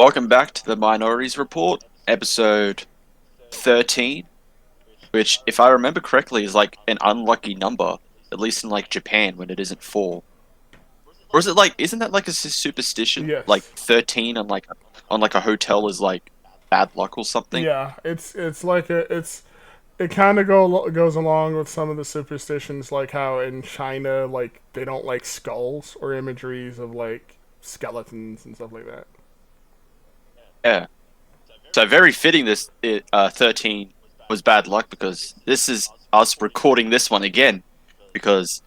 Welcome back to the Minorities Report, episode 13, which, if I remember correctly, is like an unlucky number, at least in like Japan when it isn't 4. Or is it like, isn't that like a superstition? Like Yes. 13 on like a hotel is like bad luck or something? Yeah. It's like it kind of goes along with some of the superstitions, like how in China, like they don't like skulls or imageries of like skeletons and stuff like that. Yeah. So very fitting 13 was bad luck because this is us recording this one again because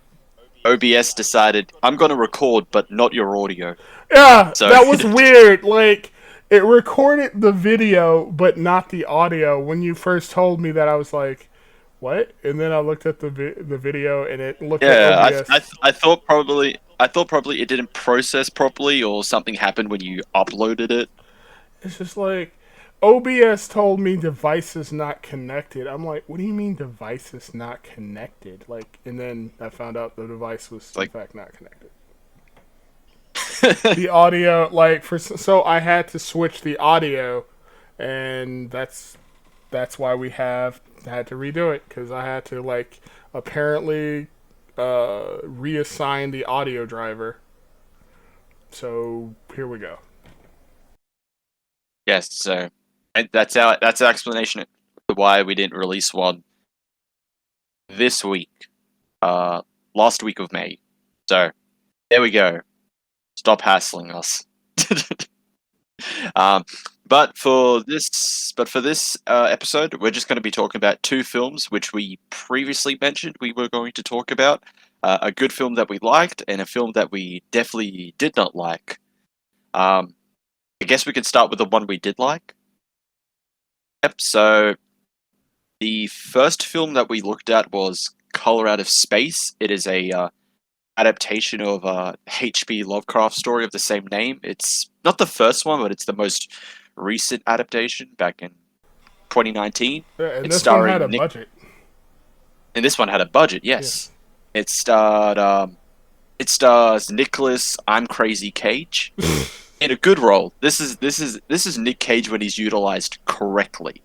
OBS decided I'm going to record but not your audio. Yeah, So that was weird. Like it recorded the video but not the audio. When you first told me that, I was like, "What?" And then I looked at the video and it looked at yeah, OBS. I thought probably it didn't process properly or something happened when you uploaded it. It's just like OBS told me devices not connected. I'm like, what do you mean devices not connected? Like, and then I found out the device was It's in like fact not connected. The audio, like for so I had to switch the audio, and that's why we have had to redo it because I had to like apparently reassign the audio driver. So here we go. yes, so and that's our explanation of why we didn't release one this week. Uh, last week of May. So there we go. Stop hassling us. Um, but for this episode, we're just going to be talking about two films which we previously mentioned we were going to talk about. A good film that we liked and a film that we definitely did not like. Um, I guess we could start with the one we did like. Yep. So the first film that we looked at was Color Out of Space. It is a adaptation of a H.P. Lovecraft story of the same name. It's not the first one, but it's the most recent adaptation back in 2019. Yeah, and It's this one had a starring Nick, budget. and this one had a budget. Yes, Yes. it starred. It stars Nicholas I'm Crazy Cage in a good role. This is Nick Cage when he's utilized correctly,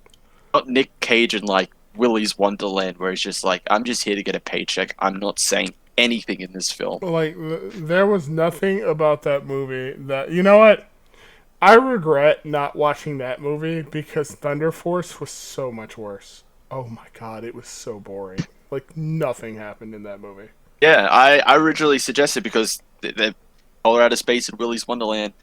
not Nick Cage in like Willy's Wonderland where he's just like, I'm just here to get a paycheck. I'm not saying anything in this film. Like there was nothing about that movie that you know what I regret not watching that movie because Thunder Force was so much worse. Oh my god, it was so boring. Like nothing happened in that movie. Yeah, I originally suggested because the Colorado Space and Willy's Wonderland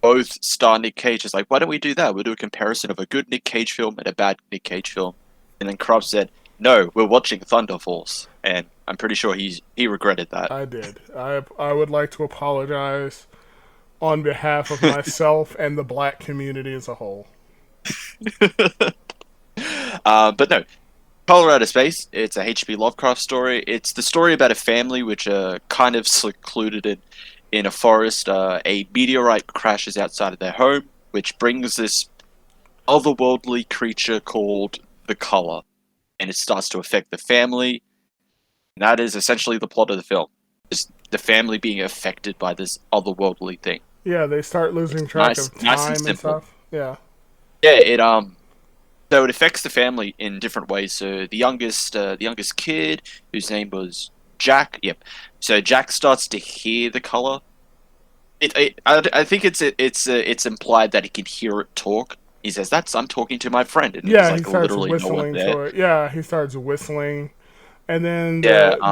both star Nick Cage. It's like, why don't we do that? We'll do a comparison of a good Nick Cage film and a bad Nick Cage film. And then Krupp said, no, we're watching Thunder Force. And I'm pretty sure he regretted that. I did. I would like to apologize on behalf of myself and the black community as a whole. But no, Colorado Space, it's a H.P. Lovecraft story. It's the story about a family which are kind of secluded in a forest. A meteorite crashes outside of their home, which brings this otherworldly creature called the Color. And it starts to affect the family. And that is essentially the plot of the film. Is the family being affected by this otherworldly thing. Yeah, they start It's losing track nice, of nice and time and simple. stuff. Yeah. Yeah, so it affects the family in different ways. So the youngest kid, whose name was Jack. Yep. So Jack starts to hear the color. I think it's implied that he can hear it talk. He says, "That's I'm talking to my friend," and there's Yeah, he like starts literally no one whistling there. to it. Yeah, he starts whistling. And then Yeah. the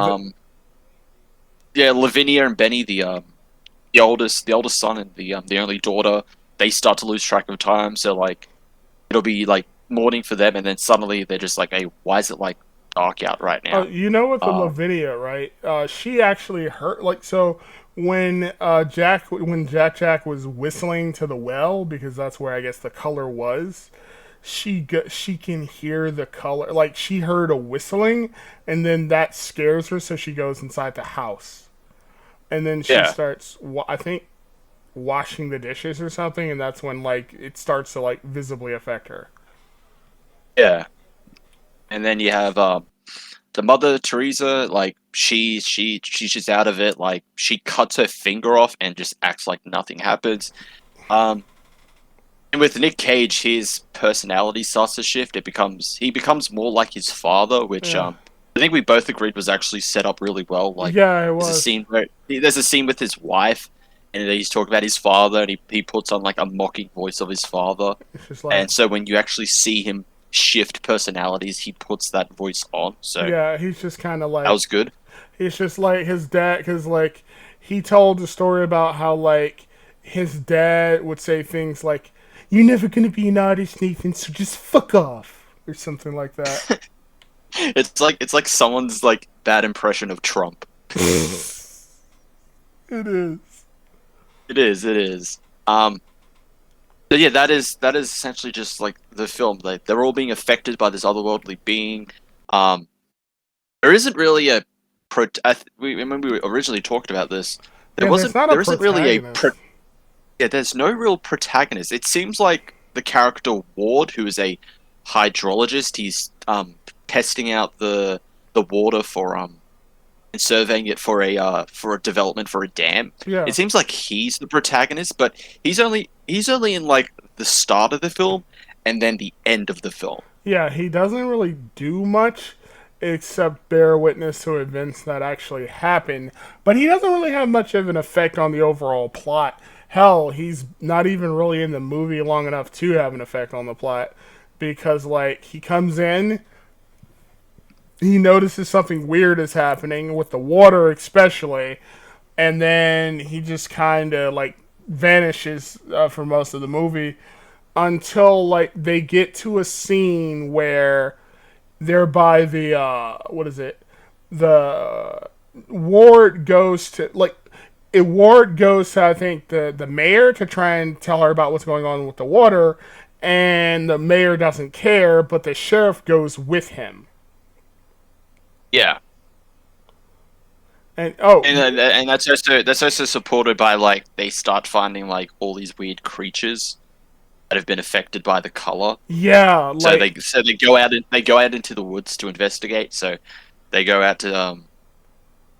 Yeah. Lavinia and Benny, the oldest son and the only daughter, they start to lose track of time. So like it'll be like morning for them, and then suddenly they're just like, "Hey, why is it like dark out right Oh, now?" you know what the Um, Lavinia, right? She actually hurt. Like so, when Jack was whistling to the well because that's where I guess the color was. She can hear the color. Like she heard a whistling, and then that scares her, so she goes inside the house, and then she yeah, starts. I think washing the dishes or something, and that's when like it starts to like visibly affect her. yeah, and then you have the mother Teresa, like she's just out of it. Like she cuts her finger off and just acts like nothing happens. Um, And with Nick Cage, his personality starts to shift. He becomes more like his father, which Yeah, I think we both agreed was actually set up really well. Like yeah, it there's a was. scene where there's a scene with his wife, and he's talking about his father, and he puts on like a mocking voice of his father, It's just like, and so when you actually see him shift personalities, he puts that voice on. So yeah, he's just kind of that like, was good. he's just like his dad, because like he told the story about how like his dad would say things like, "You're never gonna be an artist, Nathan, so just fuck off," or something like that. It's like someone's like bad impression of Trump. It is. It is. It is. Um, But yeah, that is essentially just like the film. Like they're all being affected by this otherworldly being. Um, there isn't really a when we originally talked about this, Yeah, there's not a there isn't really protagonist. yeah, there's no real protagonist. It seems like the character Ward, who is a hydrologist, he's testing out the water for and surveying it for a development for a dam. Yeah, It seems like he's the protagonist, but he's only in like the start of the film and then the end of the film. yeah, he doesn't really do much except bear witness to events that actually happen, but he doesn't really have much of an effect on the overall plot. Hell, he's not even really in the movie long enough to have an effect on the plot because, like, he comes in, he notices something weird is happening with the water, especially, and then he just kind of, like, vanishes for most of the movie until, like, they get to a scene where they're by the what is it? The Ward goes to like Ward goes to I think the mayor to try and tell her about what's going on with the water, and the mayor doesn't care, but the sheriff goes with him. Yeah, And oh and that's also supported by like they start finding like all these weird creatures that have been affected by the color. yeah, like So they go out into the woods to investigate. So they go out to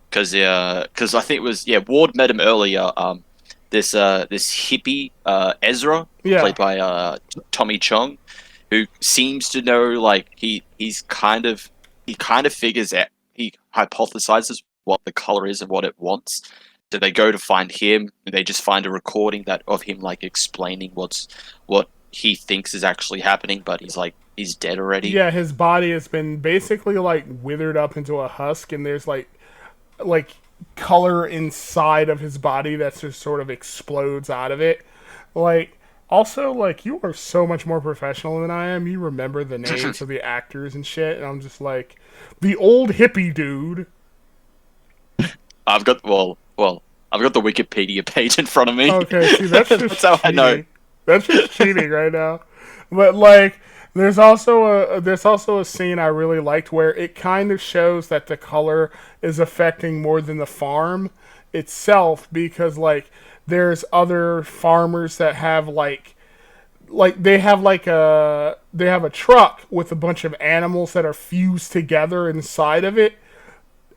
because I think it was, yeah, Ward met him earlier. This hippie Ezra, yeah, played by Tommy Chong, who seems to know, like, he kind of figures out, he hypothesizes what the color is and what it wants. So they go to find him, and they just find a recording that of him like explaining what he thinks is actually happening, but he's dead already. yeah. His body has been basically like withered up into a husk, and there's like color inside of his body that just sort of explodes out of it. Like, also, like, you are so much more professional than I am. You remember the names of the actors and shit, and I'm just like, the old hippie dude. I've got I've got the Wikipedia page in front of me. Okay, see, that's That's just how I know. cheating. That's just cheating right now. But like, there's also a scene I really liked where it kind of shows that the color is affecting more than the farm itself because like there's other farmers that have like they have a truck with a bunch of animals that are fused together inside of it,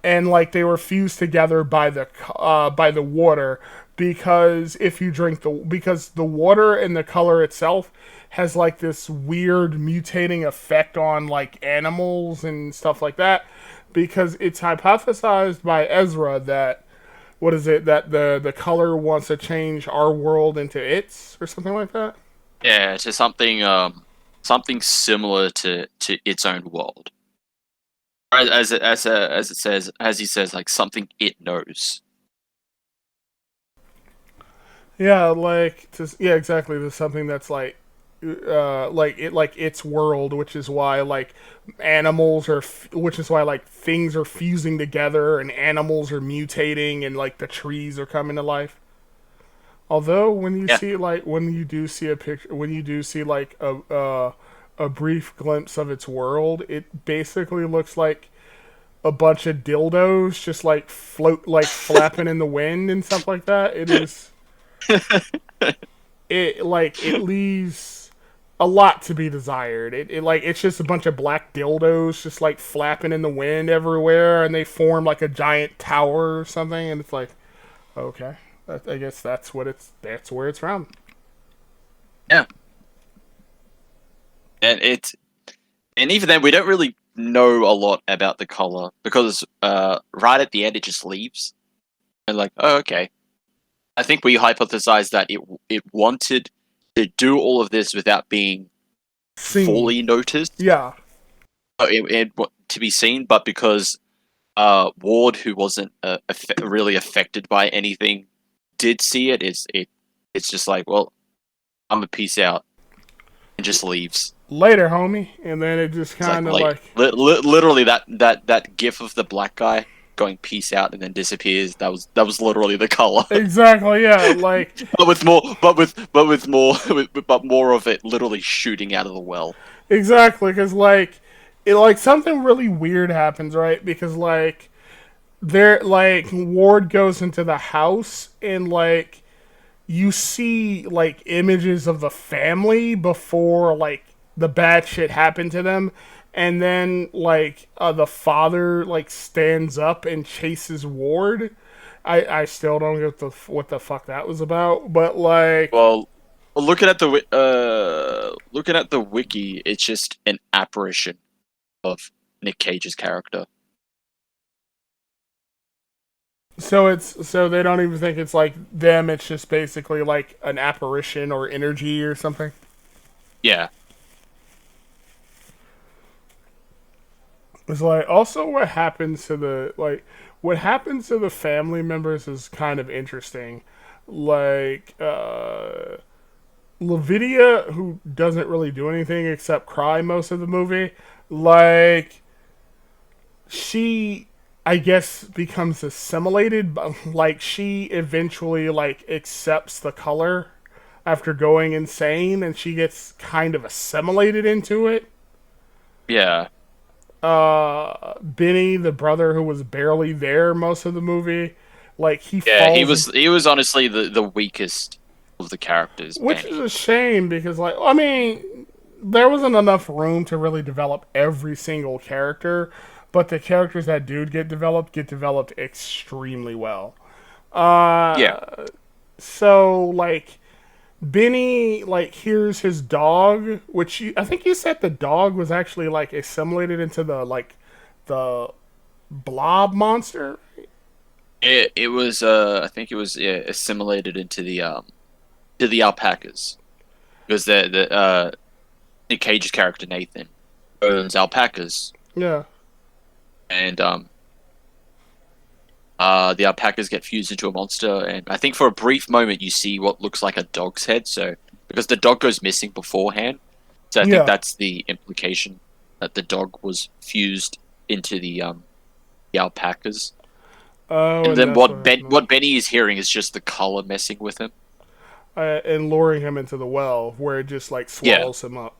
and like they were fused together by the water, because if you drink the because the water and the color itself has like this weird mutating effect on like animals and stuff like that, because it's hypothesized by Ezra that what is it that the color wants to change our world into its or something like that. Yeah, it's just something similar to its own world. As he says, like something it knows. Yeah, like yeah, exactly. There's something that's like its world, which is why like which is why like things are fusing together and animals are mutating and like the trees are coming to life. Although when you Yeah. see like when you do see a picture when you do see like a brief glimpse of its world, it basically looks like a bunch of dildos just like float like flapping in the wind and stuff like that. It leaves a lot to be desired. It like it's just a bunch of black dildos just like flapping in the wind everywhere, and they form like a giant tower or something. And it's like, okay, I guess that's where it's from. Yeah. and and even then we don't really know a lot about the color because right at the end it just leaves and like, oh, okay. I think we hypothesized that it wanted to do all of this without being Scene. fully noticed, Yeah. to be seen, but because Ward, who wasn't really affected by anything, did see it. It's just like, well, I'm a peace out, and just leaves. Later, homie. And then it just It's like kind of like literally that gif of the black guy going peace out and then disappears. That was literally the color, exactly, yeah, like but with more, but with more, but more of it literally shooting out of the well. exactly because like it like something really weird happens, right? Because like there like Ward goes into the house and like you see like images of the family before like the bad shit happened to them, and then like the father like stands up and chases Ward. I still don't get what the fuck that was about, but like Well, looking at the wiki, it's just an apparition of Nick Cage's character. so they don't even think it's like them. It's just basically like an apparition or energy or something. Yeah, It's like also what happens to the family members is kind of interesting. Like Lavidia, who doesn't really do anything except cry most of the movie, like she I guess becomes assimilated, but like she eventually like accepts the color after going insane and she gets kind of assimilated into it. yeah, Benny, the brother who was barely there most of the movie, like he yeah. He falls in, was he was honestly the weakest of the characters, which is Benny. a shame because like I mean there wasn't enough room to really develop every single character, but the characters that do get developed extremely well. Yeah, So like Benny like hears his dog, which I think you said the dog was actually like assimilated into the blob monster. it was I think it was, yeah, assimilated into the alpacas because the Nick Cage's character Nathan owns alpacas, Yeah, and the alpacas get fused into a monster, and I think for a brief moment you see what looks like a dog's head. So because the dog goes missing beforehand, so I think yeah. that's the implication that the dog was fused into the alpacas. Oh, And and then that's what happened. what Benny is hearing is just the color messing with him. And luring him into the well, where it just like Yeah, swallows him up.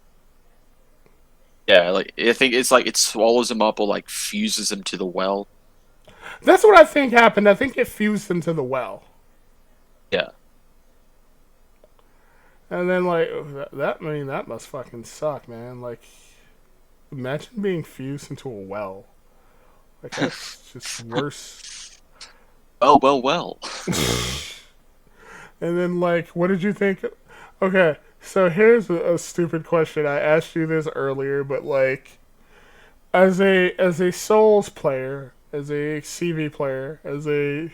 yeah. Like I think it's like it swallows him up or like fuses him to the well. That's what I think happened. I think it fused him to the well, Yeah. and then like that I mean that must fucking suck, man. Like imagine being fused into a well. Like that's just worse. Well, well, well. And then like, what did you think? Okay, so here's a stupid question. I asked you this earlier, but like, as a Souls player, as a CV player, as a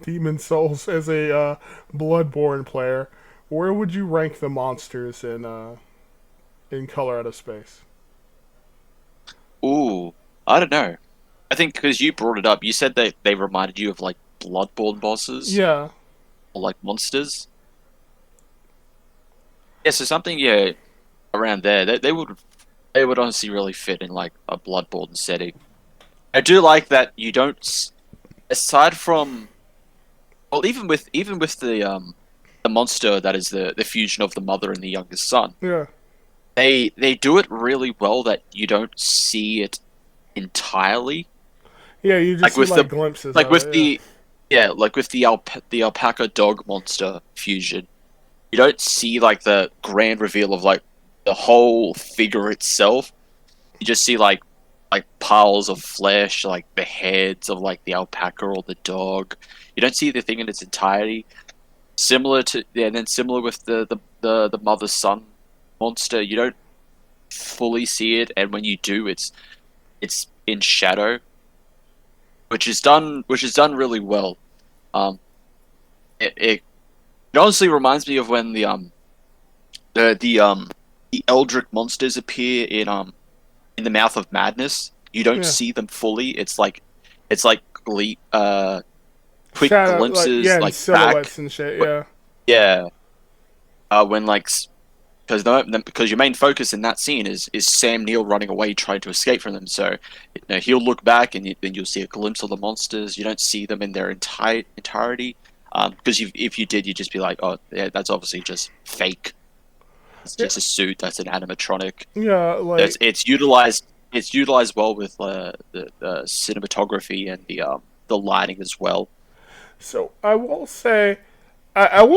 Demon Souls, as a Bloodborne player, where would you rank the monsters in Color Out of Space? Ooh, I don't know. I think because you brought it up, you said they reminded you of like Bloodborne bosses Yeah, or like monsters. Yeah, so something, yeah, around there. They would honestly really fit in like a Bloodborne setting. I do like that you don't aside from, well, even with the monster that is the fusion of the mother and the youngest son. yeah, They do it really well that you don't see it entirely. yeah. You just Like see with like the glimpses like of with it. Yeah, the yeah, like with the alpaca dog monster fusion, you don't see like the grand reveal of like the whole figure itself. You just see like piles of flesh, like the heads of like the alpaca or the dog. You don't see the thing in its entirety. Similar to, yeah, and then similar with the mother son monster. You don't. fully see it, and when you do, it's in shadow, which is done really well. Um, it honestly reminds me of when the the um the Eldritch monsters appear in the Mouth of Madness. You don't Yeah, see them fully. It's like quick shadow, like yeah, glimpses, and like back. silhouettes and shit. But Yeah, yeah, when like because your main focus in that scene is Sam Neill running away trying to escape from them. So he'll look back and then you'll see a glimpse of the monsters. You don't see them in their entirety. Because if you did, you'd just be like, oh, yeah, that's obviously just fake. It's yeah, just a suit. That's an animatronic. yeah. It's Like it's utilized. It's utilized well with the cinematography and the lighting as well. so, I will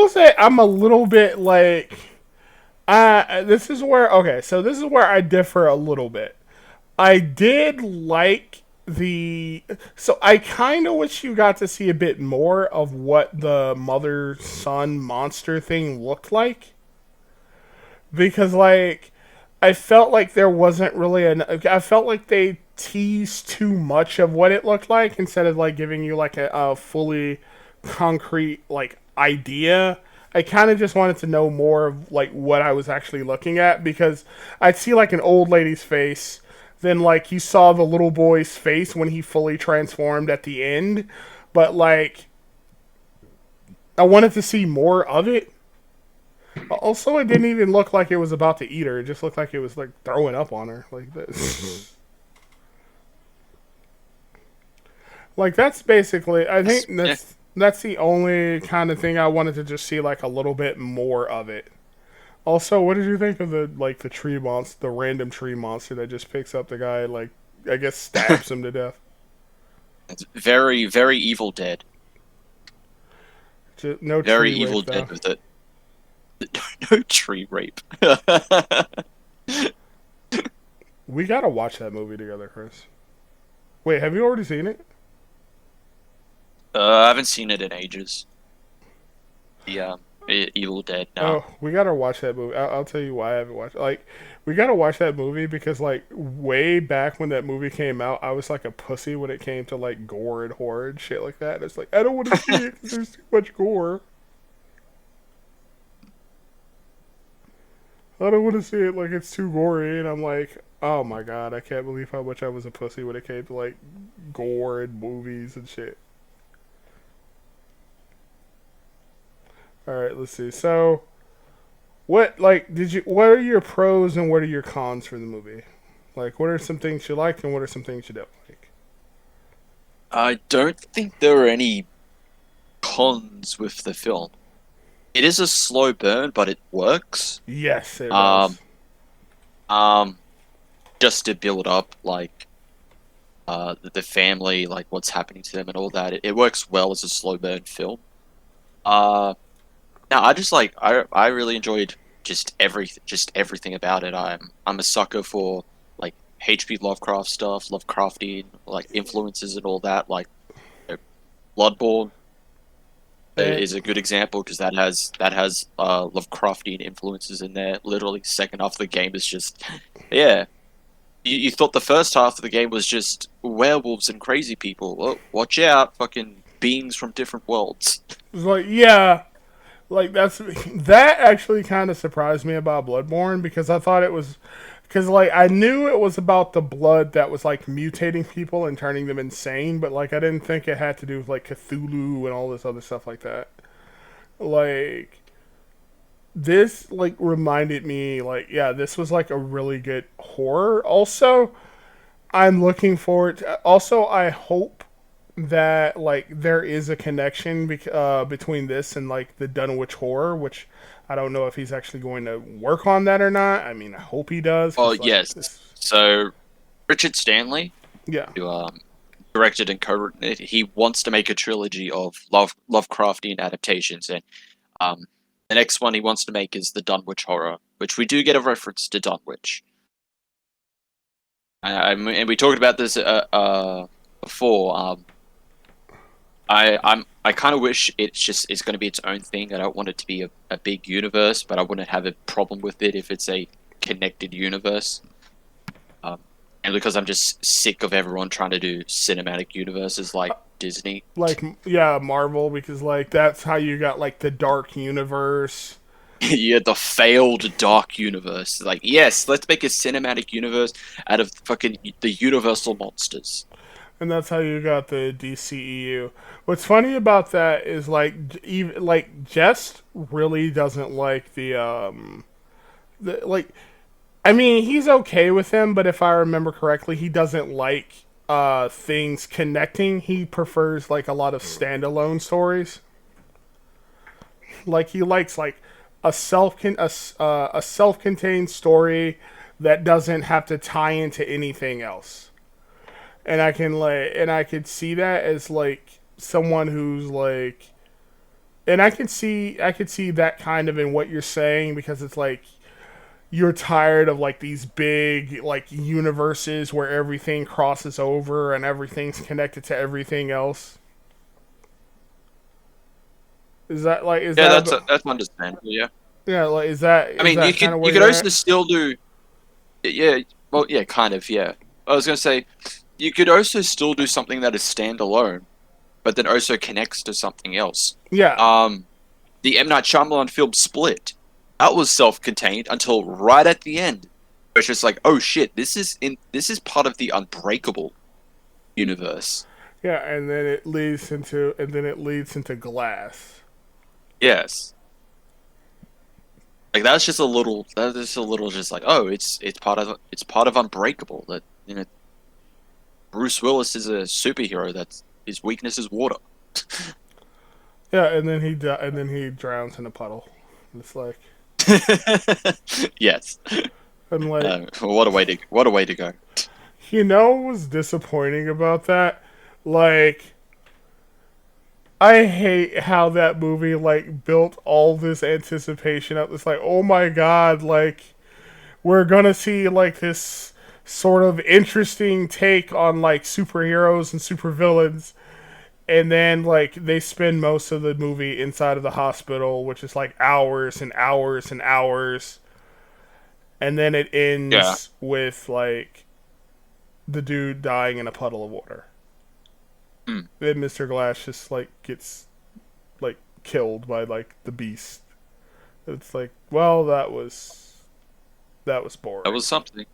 say, I'm a little bit like, this is where okay. So this is where I differ a little bit. I did like the so I kind of wish you got to see a bit more of what the mother son monster thing looked like, because like I felt like there wasn't really an I felt like they teased too much of what it looked like instead of like giving you like a fully concrete like idea. I kind of just wanted to know more of like what I was actually looking at, because I'd see like an old lady's face, then like you saw the little boy's face when he fully transformed at the end, but like I wanted to see more of it. Also, it didn't even look like it was about to eat her. It just looked like it was like throwing up on her like this. Like that's basically. I think Yeah, that's the only kind of thing I wanted to just see like a little bit more of it. Also, what did you think of the tree monster, the random tree monster that just picks up the guy, like I guess stabs him to death? it's very very Evil Dead. Just, no Very tree Evil rape Dead though. with it. No tree rape. We gotta watch that movie together, Chris. Wait, have you already seen it? I haven't seen it in ages. The Evil Dead. No. Oh, we gotta watch that movie. I'll tell you why I haven't watched. Like, we gotta watch that movie because, like, way back when that movie came out, I was like a pussy when it came to like gore and horror and shit like that. It's like I don't want to see it because there's too much gore. I don't want to see it like it's too gory, and I'm like, oh my god, I can't believe how much I was a pussy when it came to like gore and movies and shit. All right, let's see. So, what like did you? What are your pros and what are your cons for the movie? Like, what are some things you liked and what are some things you don't like? I don't think there are any cons with the film. It is a slow burn, but it works. Yes, it Um, does. um, just to build up like the family, like what's happening to them and all that. It works well as a slow burn film. Uh, Now I just like I really enjoyed just everything about it. I'm a sucker for like H.P. Lovecraft stuff, Lovecraftian like influences and all that. Like you know, Bloodborne And is a good example because that has Lovecraftian influences in there. Literally, second half of the game is just yeah. You thought the first half of the game was just werewolves and crazy people. Well, watch out, fucking beings from different worlds. it's like, yeah, like that actually kind of surprised me about Bloodborne, because I thought it was because like I knew it was about the blood that was like mutating people and turning them insane, but like I didn't think it had to do with like Cthulhu and all this other stuff like that. Like this like reminded me like yeah, this was like a really good horror. Also, I'm looking forward to, also I hope that like there is a connection between this and like the Dunwich Horror, which I don't know if he's actually going to work on that or not. I mean, I hope he does Well, because like yes. this, So Richard Stanley, yeah. who directed and co-written it, he wants to make a trilogy of Lovecraftian adaptations, and um, the next one he wants to make is the Dunwich Horror, which we do get a reference to Dunwich. And we talked about this before. I kind of wish it's going to be its own thing. I don't want it to be a big universe, but I wouldn't have a problem with it if it's a connected universe. Um, and because I'm just sick of everyone trying to do cinematic universes like Disney. Like, yeah, Marvel, because like that's how you got like the Dark Universe. Yeah, the failed Dark Universe. Like, yes, let's make a cinematic universe out of fucking the Universal monsters. And that's how you got the DCEU. What's funny about that is like even like Jess really doesn't like the like I mean, he's okay with them, but if I remember correctly, he doesn't like things connecting. He prefers like a lot of standalone stories. Like he likes like a self-contained story that doesn't have to tie into anything else. And I could see that as like someone who's like and I could see that kind of in what you're saying because it's like you're tired of like these big like universes where everything crosses over and everything's connected to everything else. Is Yeah, that that's understandable. Yeah, yeah, like I is mean, that kind of you where could you're also at? still do yeah, well, yeah, kind of, yeah. I was gonna say you could also still do something that is standalone, but then also connects to something else. Yeah. Um, the M Night Shyamalan film Split, that was self-contained until right at the end. It's just like, oh shit, this is part of the Unbreakable universe. Yeah, and then it leads into Glass. Yes, like that's just a little, just like, oh, it's part of Unbreakable. That Bruce Willis is a superhero that's his weakness is water. Yeah, and then he drowns in a puddle. It's like Yes. I'm like, What a way to go. you know what was disappointing about that? Like I hate how that movie like built all this anticipation up. It's like, oh my god, like we're gonna see like this sort of interesting take on like superheroes and supervillains, and then like they spend most of the movie inside of the hospital, which is like hours and hours and hours, and then it Yeah. ends with like the dude dying in a puddle of water. Hmm. Then Mr. Glass just like gets like killed by like the beast. It's like, well, that was That boring. was something.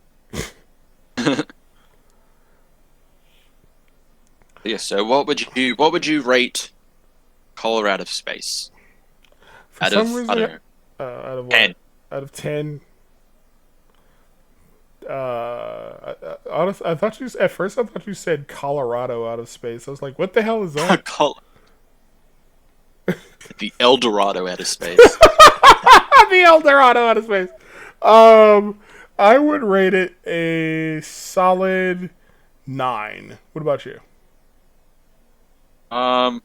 Yeah, so what would you rate Color Out of Space? For Out some of, I reason, don't know, out of 10. what? Out of 10. Honestly, I thought you at first I thought you said Colorado out of space. I was like, what the hell is that? The El Dorado out of space. The El Dorado out of space. Um, I would rate it a solid 9. What about you? Um,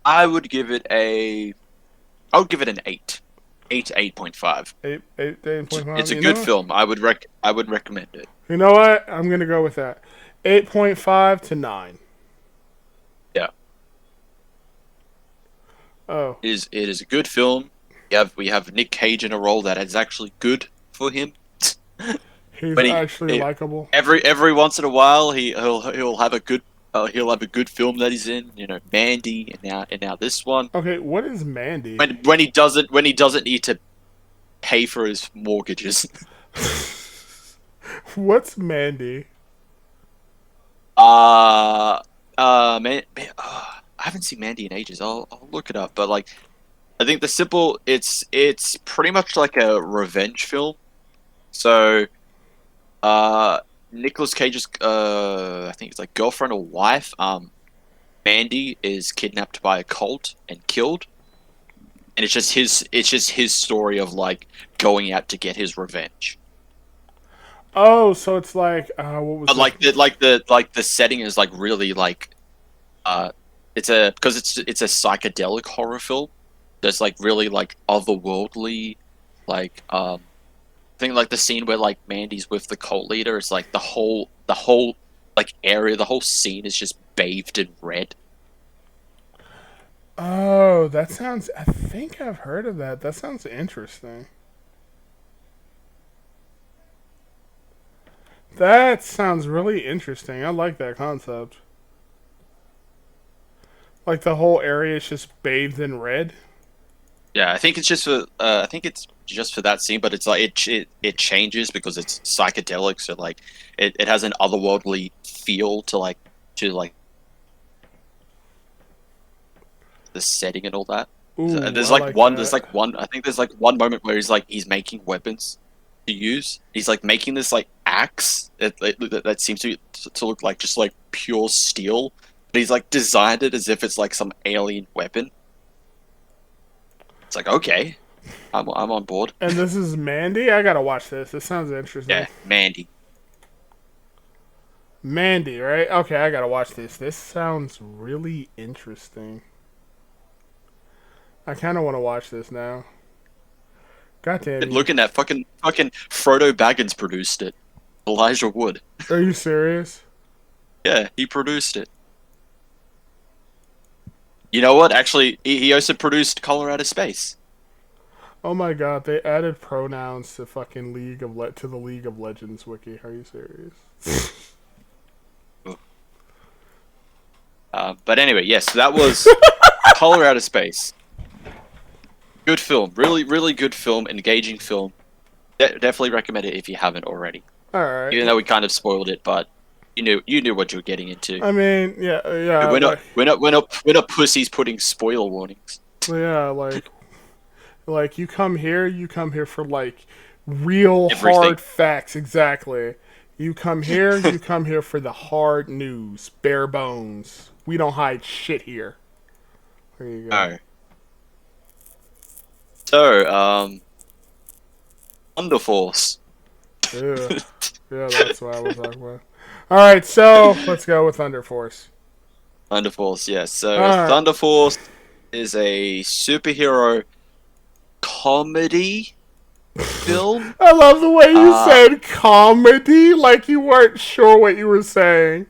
I would give it I would give it an 8. 8 to 8.5. 8.5. It's a good film. I would recommend it. You know what? I'm gonna go with that. 8.5 to 9. Yeah. Oh, It is a good film. We have Nick Cage in a role that is actually good for him. he's But actually likable. every once in a while he'll have a good he'll have a good film that he's in. You know, Mandy, and now this one. Okay, what is Mandy? When he doesn't need to pay for his mortgages. What's Mandy? I haven't seen Mandy in ages. I'll look it up. But like, I think the simple it's pretty much like a revenge film. So uh, Nicolas Cage's I think it's like girlfriend or wife. Mandy is kidnapped by a cult and killed, and it's just his story of like going out to get his revenge. Oh, so it's like what was But this? like the setting is like really like uh because it's a psychedelic horror film. There's like really like otherworldly like thing, like the scene where like Mandy's with the cult leader. It's like the whole like area, the whole scene is just bathed in red. Oh, that sounds. I think I've heard of that. That sounds interesting. That sounds really interesting. I like that concept. Like the whole area is just bathed in red. Yeah, I think it's just for I think it's just for that scene, but it's like it changes because it's psychedelic, so like it has an otherworldly feel to like the setting and all that. Ooh, There's I like like one there's that. like one I think there's like one moment where he's making weapons to use. He's like making this like axe that seems to look like just like pure steel, but he's like designed it as if it's like some alien weapon. It's like okay, I'm on board. And this is Mandy. I gotta watch this. This sounds interesting. Yeah, Mandy. Mandy, right? Okay, I gotta watch this. This sounds really interesting. I kind of want to watch this now. God damn And you! looking at fucking Frodo Baggins produced it. Elijah Wood. Are you serious? Yeah, he produced it. You know what? Actually, he also produced Colorado Space. Oh my god, they added pronouns to fucking to the League of Legends wiki. Are you serious? But anyway, yes, that was Colorado Space. Good film, really, really good film, engaging film. Definitely recommend it if you haven't already. All right. Even though we kind of spoiled it, but you knew what you were getting into. I mean, yeah, yeah, We're not we're not we're not we're not pussies putting spoiler warnings. yeah, like you come here for like real Everything. hard facts. Exactly. You come here for the hard news, bare bones. We don't hide shit here. There you go. Oh, so Thunder Force. Yeah, yeah, that's what I was talking about. All right, so let's go with Thunder Force. Thunder Force, yes. All So right. Thunder Force is a superhero comedy film. I love the way you Uh, said comedy, like you weren't sure what you were saying.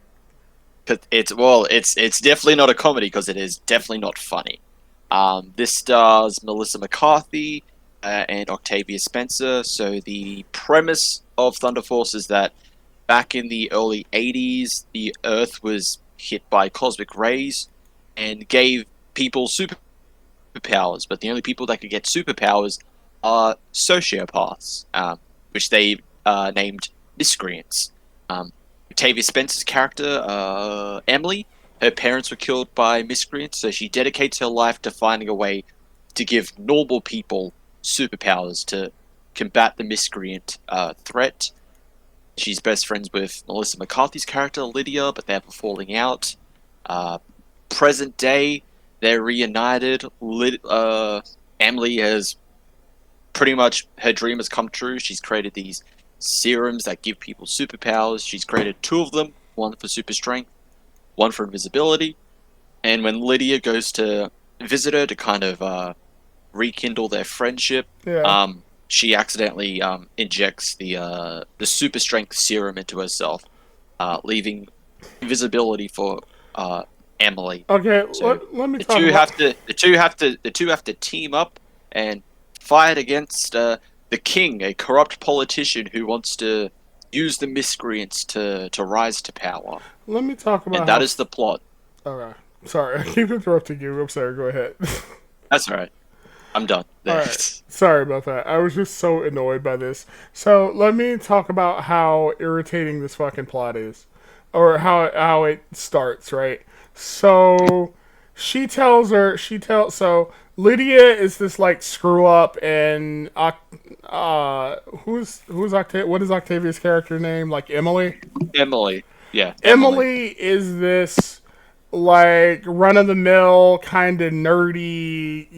'Cause it's definitely not a comedy because it is definitely not funny. This stars Melissa McCarthy and Octavia Spencer. So the premise of Thunder Force is that back in the early '80s, the Earth was hit by cosmic rays and gave people superpowers, but the only people that could get superpowers are sociopaths, which they named miscreants. Octavia Spencer's character, Emily, her parents were killed by miscreants, so she dedicates her life to finding a way to give normal people superpowers to combat the miscreant threat. She's best friends with Melissa McCarthy's character, Lydia, but they have a falling out. Uh, Present day, they're reunited. Emily has pretty much her dream has come true. She's created these serums that give people superpowers. She's created two of them, one for super strength, one for invisibility. And when Lydia goes to visit her to kind of rekindle their friendship, Yeah. she accidentally injects the super strength serum into herself, leaving invisibility for Emily. Okay. So Let me talk about. the two have to team up and fight against the king, a corrupt politician who wants to use the miscreants to rise to power. Let me talk And about that how. is the plot. Okay. Sorry, I keep interrupting you. I'm sorry. Go ahead. That's all right. I'm done All there. right. Sorry about that. I was just so annoyed by this. So let me talk about how irritating this fucking plot is, or how it starts. Right. So so Lydia is this like screw up, and who's Octavia? What is Octavia's character name? Like Emily. Emily. Yeah, Emily. Emily is this like run of the mill kind of nerdy,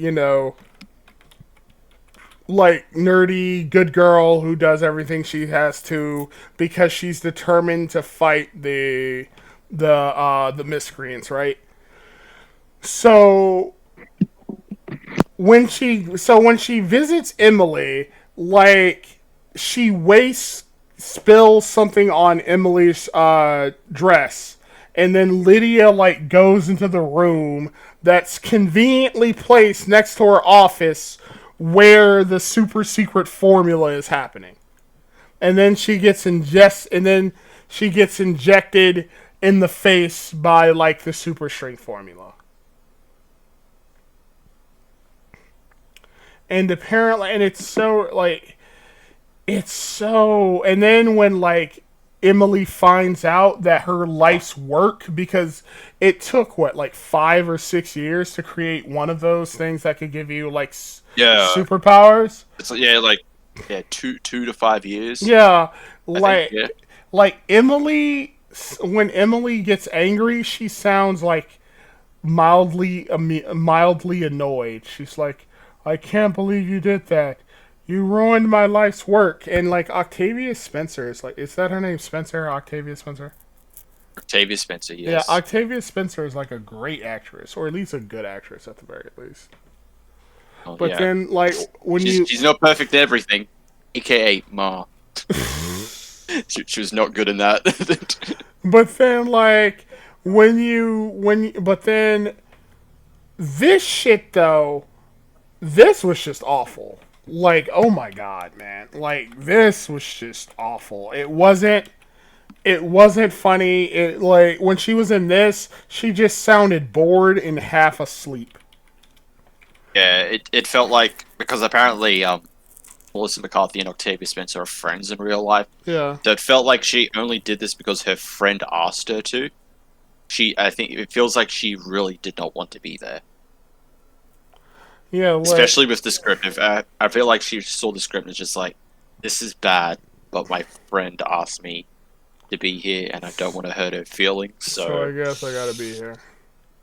like nerdy good girl who does everything she has to because she's determined to fight the miscreants, right? So when she visits Emily, like she wastes spills something on Emily's dress, and then Lydia like goes into the room, that's conveniently placed next to her office where the super secret formula is happening. And then she gets injected in the face by like the super strength formula. And apparently, and it's so, and then when like Emily finds out that her life's work, because it took what, like 5 or 6 years to create one of those things that could give you like Yeah, superpowers. it's yeah, like yeah, 2 to 5 years. Yeah, I think. Yeah, like Emily, when Emily gets angry, she sounds like mildly annoyed. She's like, "I can't believe you did that. You ruined my life's work." And like Octavia Spencer is like, is that her name? Spencer? Octavia Spencer? Octavia Spencer. Yeah, Yes. Octavia Spencer is like a great actress, or at least a good actress at the very least. Oh But yeah. then, like, when She's you, she's not perfect at everything, aka Ma. She was not good in that. but then, like, but then this shit though, this was just awful. Like, oh my god, man! Like, this was just awful. It wasn't funny. It like when she was in this, she just sounded bored and half asleep. Yeah, it felt like because apparently Melissa McCarthy and Octavia Spencer are friends in real life. Yeah, So it felt like she only did this because her friend asked her to. I think it feels like she really did not want to be there, yeah, like especially with the script. If I feel like she saw the script and was just like, this is bad, but my friend asked me to be here, and I don't want to hurt her feelings, so. so I guess I gotta be here.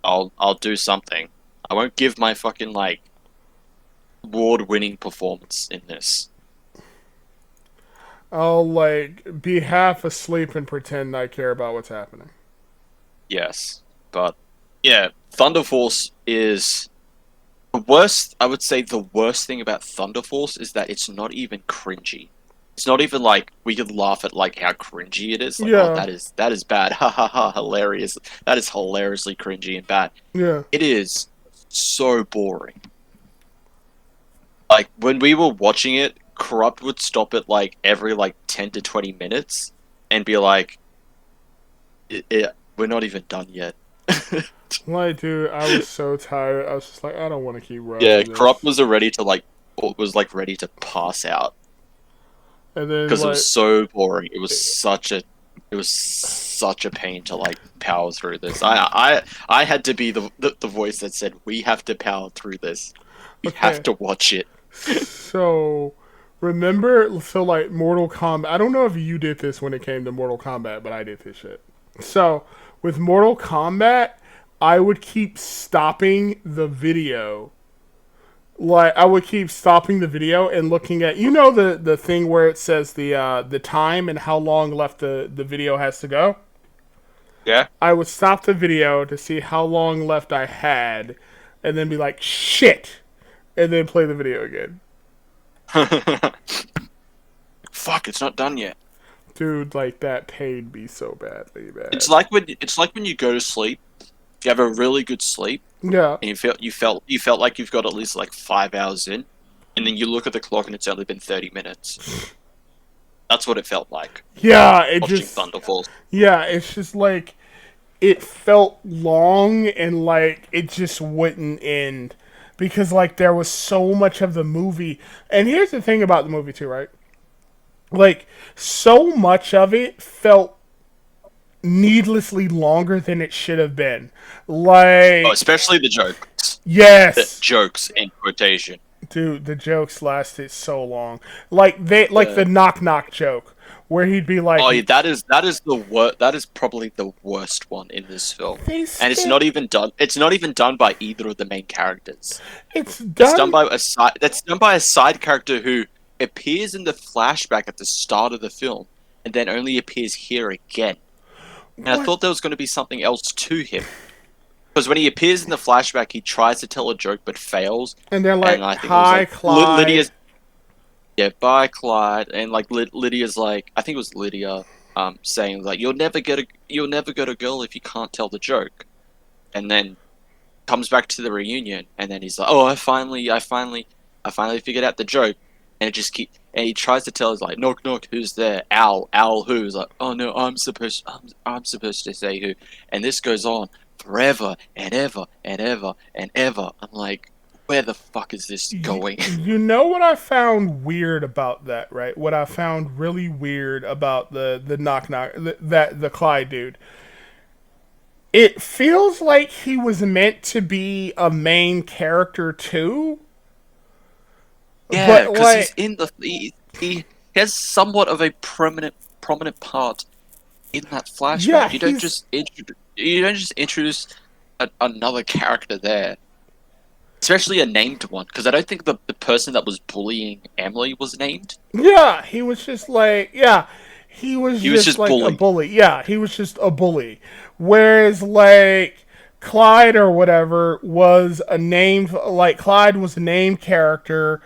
I'll do something. I won't give my fucking like award-winning performance in this. I'll like be half asleep and pretend I care about what's happening. Yes, but yeah, Thunder Force is the worst. I would say the worst thing about Thunder Force is that it's not even cringy. It's not even like we could laugh at like how cringy it is. Like, oh, Yeah, that is bad. Ha ha ha! Hilarious. That is hilariously cringy and bad. yeah. It is so boring. Like when we were watching it, Corrupt would stop it like every like 10 to 20 minutes and be like, we're not even done yet." Like, dude, I was so tired. I was just like, I don't want to keep Yeah, watching Corrupt this. was ready to like was like ready to pass out And then because it was like, so boring. It was such a pain to like power through this. I had to be the voice that said we have to power through this. We have okay, to watch it. so remember, so like Mortal Kombat. I don't know if you did this when it came to Mortal Kombat, but I did this shit. So with Mortal Kombat, I would keep stopping the video. Like I would keep stopping the video and looking at, the thing where it says the time and how long left the video has to go. Yeah. I would stop the video to see how long left I had, and then be like, shit, and then play the video again. Fuck, it's not done yet. Dude, like that paid me so badly, man. It's like when you go to sleep. You have a really good sleep, Yeah, and you felt like you've got at least like 5 hours in, and then you look at the clock and it's only been 30 minutes. That's what it felt like yeah, it watching just, Thunder Force. yeah, it's just like it felt long and like it just wouldn't end because like there was so much of the movie. And here's the thing about the movie too, right? Like so much of it felt needlessly longer than it should have been. Oh, Like, especially the jokes. The yes, jokes in quotation. dude, the jokes lasted so long. Like like The the knock knock joke where he'd be like, Oh yeah, that is the worst. That is probably the worst one in this film, "They and it's skip." not even done. It's not even done by either of the main characters. It's It's done done. by a side. That's done by a side character who appears in the flashback at the start of the film, and then only appears here again. And I What? thought there was going to be something else to him. Because when he appears in the flashback, he tries to tell a joke but fails. And they're And like, I think it was "Hi, like Lydia's, Clyde." yeah, bye, Clyde. And like Lydia's like, I think it was Lydia, saying like, you'll never get a girl if you can't tell the joke. And then comes back to the reunion, and then he's like, "Oh, I finally figured out the joke." And it just keep, and he tries to tell us like, "Knock, knock, who's there? Owl, who?" He's like, "Oh no, I'm supposed to say who." And this goes on forever and ever and ever and ever. I'm like, where the fuck is this going? You know what I found weird about that, right? What I found really weird about the knock knock that the Clyde dude. It feels like he was meant to be a main character too, Yeah, but because he's like, in he has somewhat of a prominent part in that yeah, flashback. You don't just introduce another character there, especially a named one, because I don't think the person that was bullying Emily was named. yeah, he was just like, yeah, he was He was just just like a bullied. bully. Yeah, he was just a bully. Whereas like Clyde or whatever was a named, like Clyde was a named character.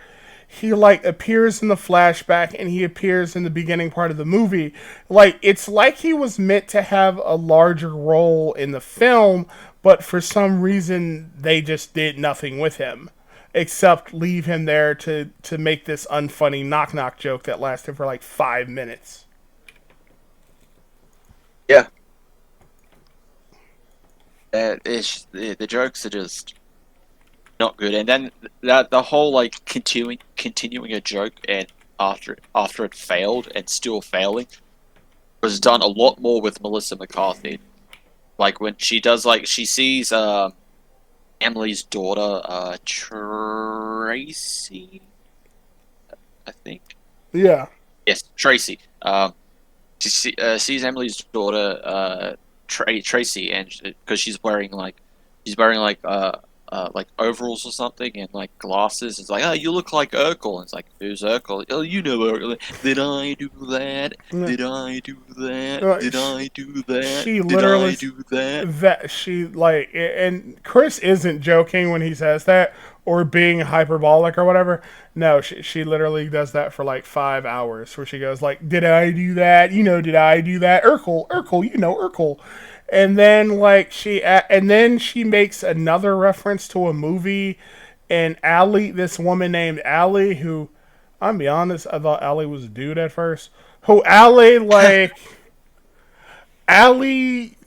He like appears in the flashback and he appears in the beginning part of the movie. Like it's like he was meant to have a larger role in the film, but for some reason they just did nothing with him except leave him there to make this unfunny knock knock joke that lasted for like 5 minutes. Yeah, the jokes are just not good, and then that the whole like continuing a joke and after it failed and still failing was done a lot more with Melissa McCarthy. Like when she does like she sees Emily's daughter Tracy, I think. Yeah. Yes, Tracy. Sees Emily's daughter Tracy, and because she's wearing like overalls or something and like glasses. It's like, oh, you look like Urkel. And it's like, who's Urkel? Oh, you know Urkel. Did I do that? Yeah. Did I do that? Uh, Did she, I do that? she Did literally I do that? that she like and Chris isn't joking when he says that or being hyperbolic or whatever. No, she literally does that for like 5 hours where she goes like, "Did I do that? You know, did I do that? Urkel, you know Urkel." And then like and then she makes another reference to a movie and Allie, this woman named Allie who I'll be honest, I thought Allie was a dude at first. Who Allie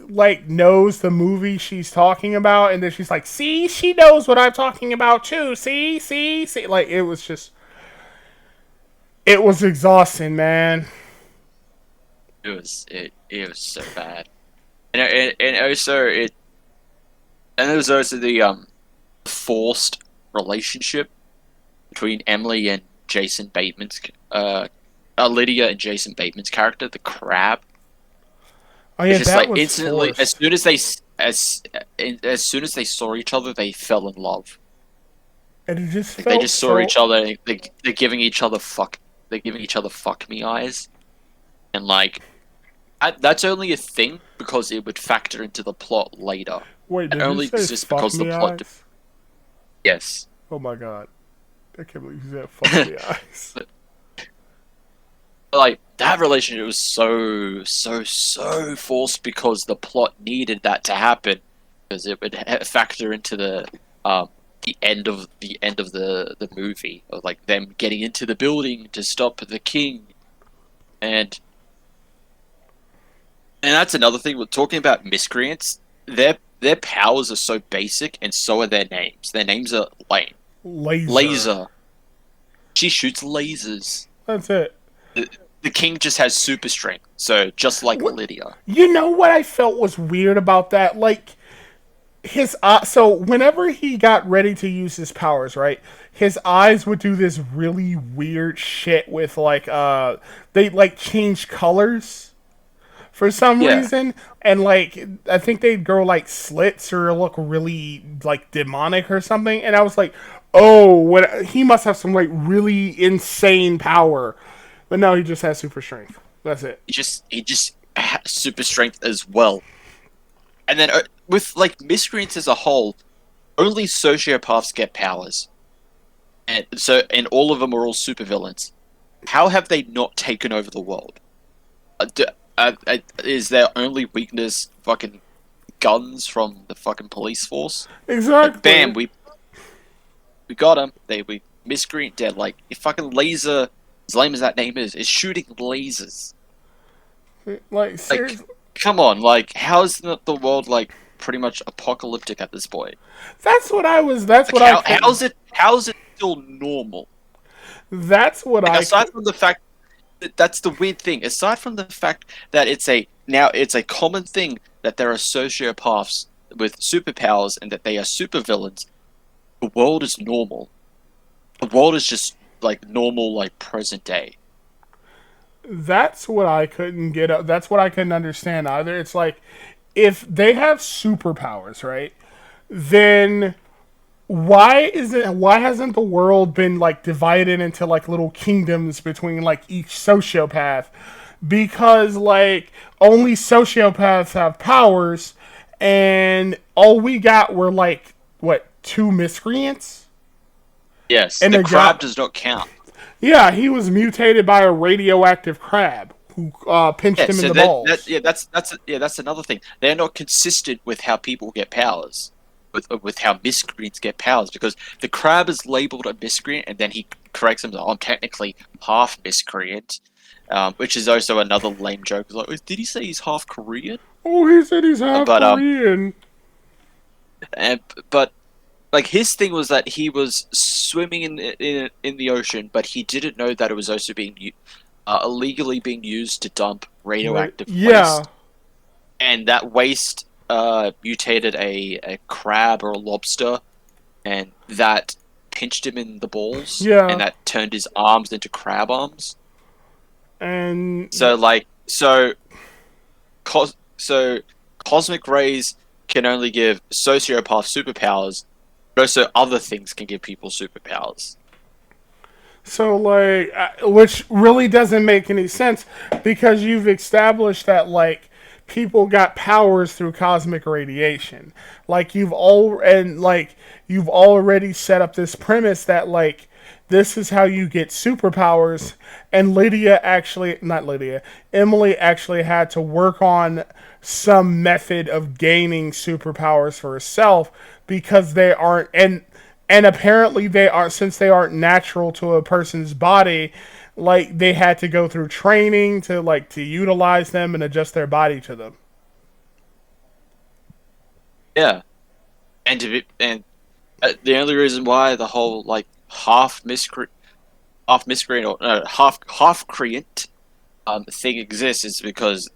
like knows the movie she's talking about, and then she's like, "See, she knows what I'm talking about too. See." Like it was exhausting, man. It was so bad. And also and there was also the forced relationship between Emily and Jason Bateman's Lydia and Jason Bateman's character, the crab. Oh It's yeah, just that like was instantly, as forced. soon as as soon as they saw each other, they fell in love. And it just Like they felt just saw so. each other. And they're giving each other They're giving each other fuck me eyes, and like that's only a thing because it would factor into the plot later. Wait, It did you only say exists fuck because the me plot. eyes? Yes. Oh my god, I can't believe you said fuck me eyes. Like that relationship was so forced because the plot needed that to happen because it would factor into um the end of the movie of like them getting into the building to stop the king and that's another thing we're talking about miscreants. Their powers are so basic and so are their names are like Laser. laser. She shoots lasers. That's it. The king just has super strength, so just like What? Lydia. You know what I felt was weird about that? Like his so whenever he got ready to use his powers, right? His eyes would do this really weird shit with like they like change colors for some Yeah, reason, and like I think they'd grow like slits or look really like demonic or something, and I was like, oh, what, he must have some like really insane power, but no, he just has super strength. That's it. he just has super strength as well. And then with like miscreants as a whole, only sociopaths get powers, and all of them are all supervillains. How have they not taken over the world? Is their only weakness fucking guns from the fucking police force. Like, bam, Exactly. we got him. We miscreant dead. Like, if fucking laser, as lame as that name is shooting lasers. Like Like, seriously, come on. Like, how is the world like pretty much apocalyptic at this point? that's what I was. That's Like, what I couldn't. how's it still normal? That's what Like, I aside could. from the fact that's the weird thing. Aside from the fact that it's a common thing that there are sociopaths with superpowers and that they are supervillains, the world is normal. The world is just like normal, like present day. That's what I couldn't get. That's what I couldn't understand either. It's like if they have superpowers, right? Then why hasn't the world been like divided into like little kingdoms between like each sociopath? Because like only sociopaths have powers, and all we got were like what, two miscreants Yes, and the a guy. crab does not count. Yeah, he was mutated by a radioactive crab who pinched Yeah, him in so the balls. that's another thing. They're not consistent with how people get powers, with how miscreants get powers, because the crab is labeled a miscreant, and then he corrects him. I'm technically half miscreant, which is also another lame joke. It's like, did he say he's half Korean? Oh, he said he's half But Korean. and, but like his thing was that he was swimming in the ocean, but he didn't know that it was also illegally being used to dump radioactive Yeah, waste, and that waste mutated a crab or a lobster, and that pinched him in the balls, and yeah, that turned his arms into crab arms. and So so cosmic rays can only give sociopath superpowers, but also other things can give people superpowers. so like, which really doesn't make any sense because you've established that like people got powers through cosmic radiation. Like you've already set up this premise that like this is how you get superpowers, and Emily actually had to work on some method of gaining superpowers for herself because they aren't, and apparently they are, since they aren't natural to a person's body, like they had to go through training to like to utilize them and adjust their body to them. Yeah, and the only reason why the whole like half miscreant or half creant thing exists is because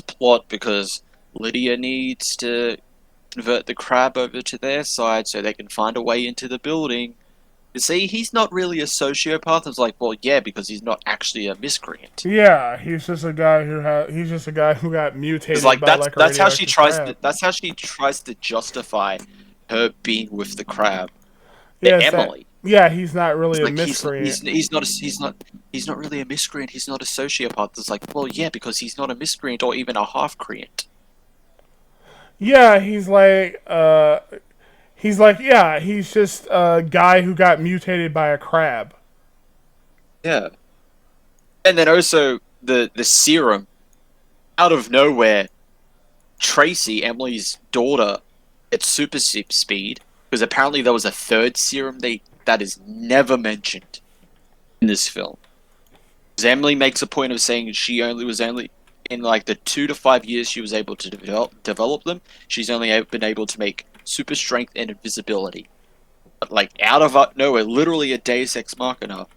plot, because Lydia needs to convert the crab over to their side so they can find a way into the building. You see, he's not really a sociopath. It's like, well, yeah, because he's not actually a miscreant. Yeah, he's just a guy who got It's mutated like by like a radioactive crab. that's how she tries to justify her being with the crab to Yes, that Emily. yeah, he's not really It's a like miscreant. he's not really a miscreant. He's not a sociopath. It's like, well, yeah, because he's not a miscreant or even a half creant. Yeah, he's just a guy who got mutated by a crab. Yeah, and then also the serum out of nowhere. Tracy, Emily's daughter, gets super speed because apparently there was a third serum that is never mentioned in this film. Because Emily makes a point of saying she only in like the 2 to 5 years she was able to develop them. She's only been able to make super strength and invisibility. But like out of nowhere, literally a Deus Ex Machina,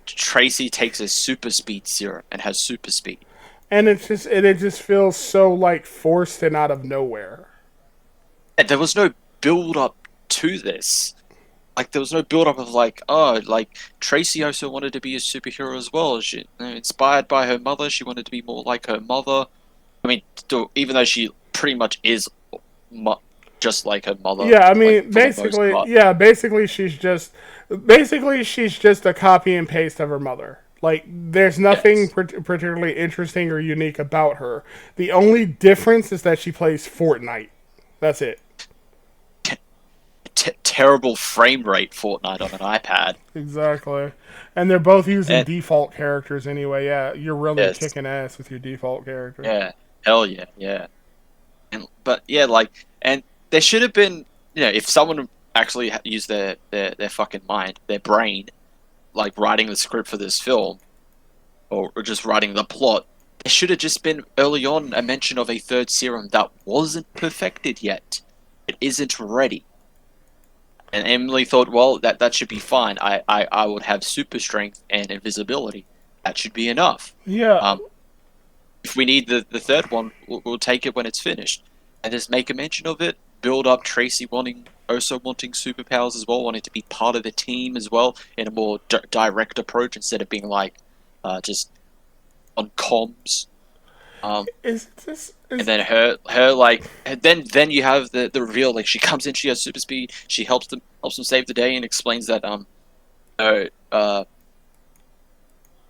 Tracy takes a super speed serum and has super speed. And it just feels so like forced and out of nowhere. And there was no build up to this. Like there was no build up of like, oh, like Tracy also wanted to be a superhero as well. She, inspired by her mother, she wanted to be more like her mother. I mean, even though she pretty much is mu- just like her mother, Yeah, I like mean, for the most part. basically she's just a copy and paste of her mother. Like, there's nothing Yes, particularly interesting or unique about her. The only difference is that she plays Fortnite. That's it. terrible frame rate Fortnite on an iPad. Exactly. And they're both using And default characters anyway. Yeah, you're really yes, kicking ass with your default character. yeah, hell yeah, yeah. but yeah, like, and there should have been, if someone actually used their fucking mind, their brain, like writing the script for this film, or just writing the plot, there should have just been early on a mention of a third serum that wasn't perfected yet. It isn't ready. And Emily thought, well, that should be fine. I would have super strength and invisibility. That should be enough. Yeah, Um, if we need the third one, we'll take it when it's finished. And just make a mention of it. Build up Tracy also wanting superpowers as well, wanting to be part of the team as well in a more direct approach instead of being like just on comms. is this And is then her like, and then you have the reveal, like she comes in, she has super speed, she helps them save the day, and explains that uh, uh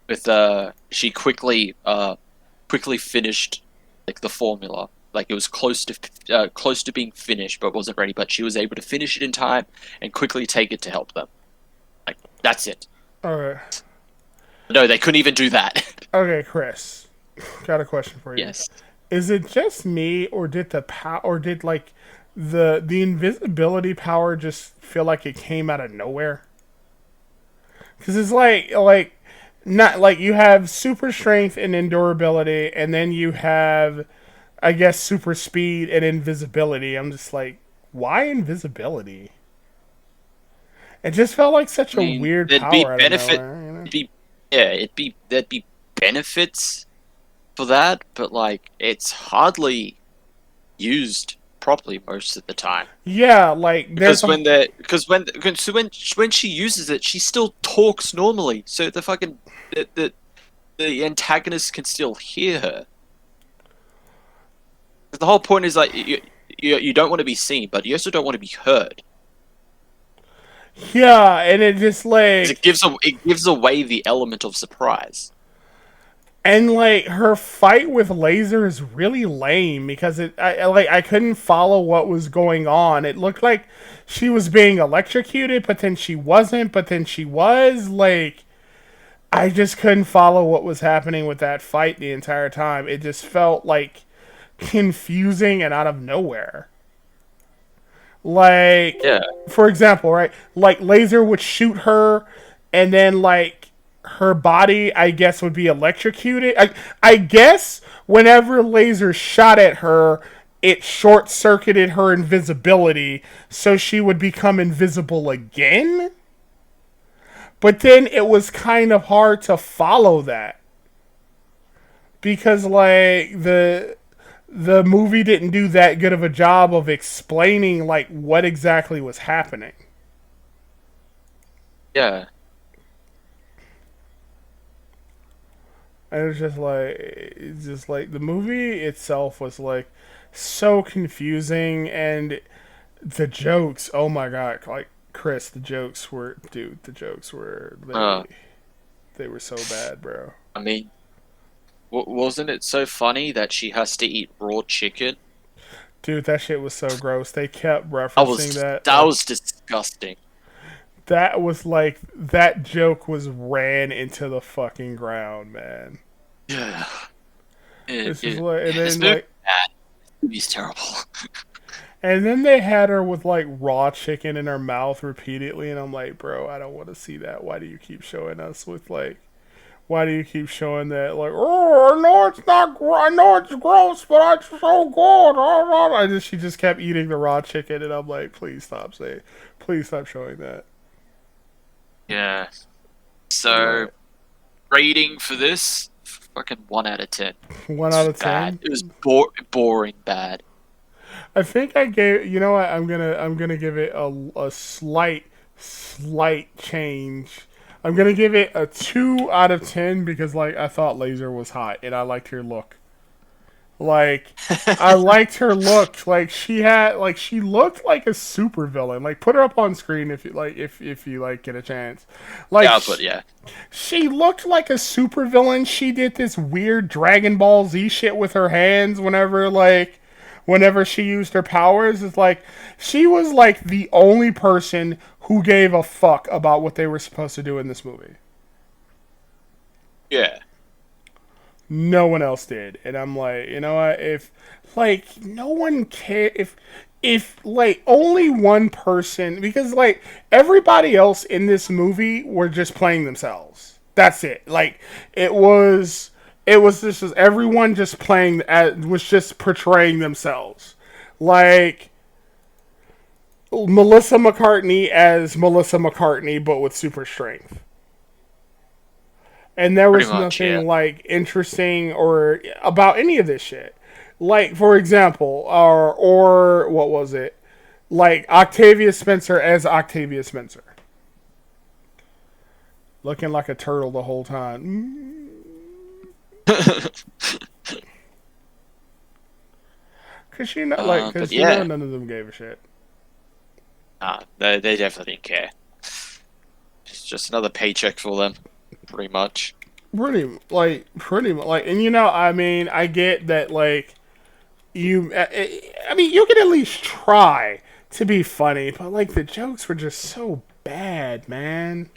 with she quickly finished like the formula, like it was close to being finished but wasn't ready, but she was able to finish it in time and quickly take it to help them. Like, that's it. all right? No, they couldn't even do that. Okay, Chris, got a question for you. Yes. Is it just me, or did like the invisibility power just feel like it came out of nowhere? Because it's like not like you have super strength and endurability, and then you have, I guess, super speed and invisibility. I'm just like, why invisibility? It just felt like such I a mean, weird there'd be power out of benefit. nowhere, you know? It'd be Yeah, there'd be benefits for that, but like it's hardly used properly most of the time. Yeah, like there's Because a when she uses it, she still talks normally. So the fucking the antagonist can still hear her. The whole point is like you don't want to be seen, but you also don't want to be heard. yeah, and it just 'Cause like it gives away the element of surprise. and like her fight with Laser is really lame because I couldn't follow what was going on. It looked like she was being electrocuted, but then she wasn't, but then she was. Like I just couldn't follow what was happening with that fight the entire time. It just felt like confusing and out of nowhere. Like, Yeah, for example, right? Like Laser would shoot her, and then like her body, I guess, would be electrocuted. I guess whenever Laser shot at her, it short circuited her invisibility, so she would become invisible again. But then it was kind of hard to follow that because like the movie didn't do that good of a job of explaining like what exactly was happening. yeah, And it's just like the movie itself was like so confusing, and the jokes, oh my god, like Chris, the jokes were uh, they were so bad, bro. I mean, wasn't it so funny that she has to eat raw chicken? Dude, that shit was so gross. They kept referencing that That like was disgusting. that was like that joke was ran into the fucking ground, man. Yeah, This is like, and this then movie like, bad. This movie's terrible. and then they had her with like raw chicken in her mouth repeatedly, and I'm like, bro, I don't want to see that. Why do you keep showing us with like? Why do you keep showing that? Like, oh, I know it's not, I know it's gross, but it's so good. She just kept eating the raw chicken, and I'm like, please stop showing that. Yeah. So Like, rating for this, fucking 1 out of 10. 1 out It's of bad. 10. It was boring bad. I think I gave. You know what? I'm gonna give it a slight change. I'm gonna give it a 2 out of 10 because like I thought Laser was hot and I liked her look. Like I liked her look. She looked like a super villain. Like put her up on screen if you like get a chance. Like Yeah, but yeah. she looked like a super villain. She did this weird Dragon Ball Z shit with her hands whenever she used her powers. It's like she was like the only person who gave a fuck about what they were supposed to do in this movie. Yeah. No one else did, and I'm like, you know what? If like no one care, if like only one person, because like everybody else in this movie were just playing themselves. That's it. Like it was, it was this was everyone just playing, was just portraying themselves. Like Melissa McCartney as Melissa McCartney, but with super strength. And there Pretty was much, yeah. nothing like interesting or about any of this shit. Like for example, or what was it? Like Octavia Spencer as Octavia Spencer, looking like a turtle the whole time. Cause she not like, But cause yeah, none of them gave a shit. they definitely didn't care. It's just another paycheck for them, pretty much. Pretty much like, and I mean, I get that like I mean, you can at least try to be funny, but like the jokes were just so bad, man.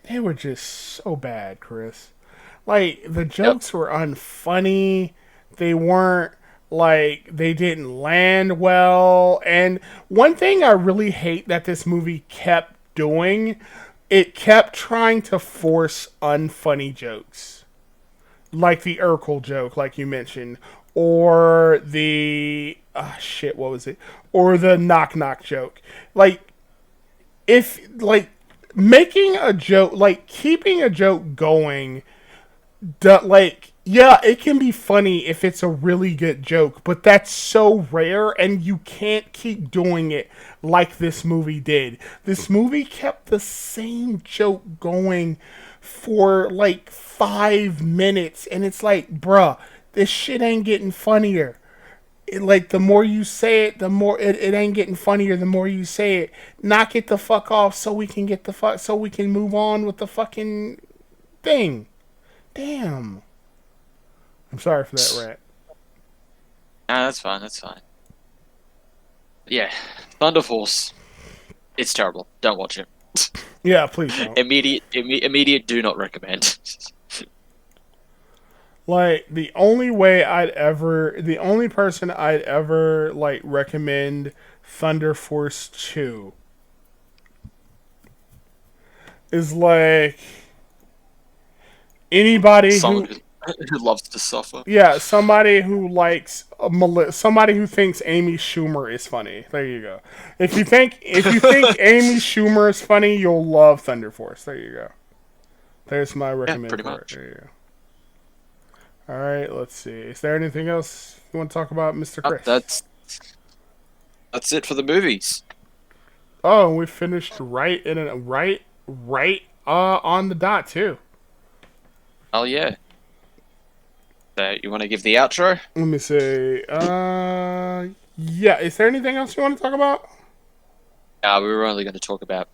They were just so bad, Chris. Like the Yep. jokes were unfunny. They weren't like, they didn't land well. And one thing I really hate that this movie kept doing, it kept trying to force unfunny jokes. Like the Urkel joke, like you mentioned, or the shit, what was it? Or the knock knock joke. Like if like making a joke, like keeping a joke going, like yeah, it can be funny if it's a really good joke, but that's so rare and you can't keep doing it like this movie did. This movie kept the same joke going for like 5 minutes, and it's like, bruh, this shit ain't getting funnier. Like the more you say it, the more it ain't getting funnier. The more you say it, knock it the fuck off so we can get the fuck, so we can move on with the fucking thing. Damn. I'm sorry for that rant. Nah, that's fine. That's fine. Yeah, Thunder Force. It's terrible. Don't watch it. Yeah, please don't. Immediate. Do not recommend. Like the only person I'd ever like recommend Thunder Force 2 is like anybody Someone who, who loves to suffer. yeah, somebody who likes somebody who thinks Amy Schumer is funny. There you go. If you think Amy Schumer is funny, you'll love Thunder Force. There you go. There's my Yeah, recommend pretty for it. much. There you go. All right, let's see. Is there anything else you want to talk about, Mr. Chris? That's it for the movies. Oh, and we finished right on the dot too. Oh yeah. So you want to give the outro? Let me see. Yeah. Is there anything else you want to talk about? We were only going to talk about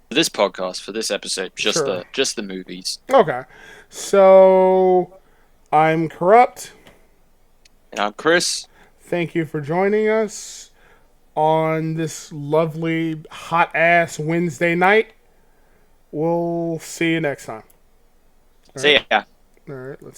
for this podcast for this episode Sure. just the movies. Okay. So I'm Corrupt. And I'm Chris. Thank you for joining us on this lovely hot ass Wednesday night. We'll see you next time. All See right. ya. All right. Let's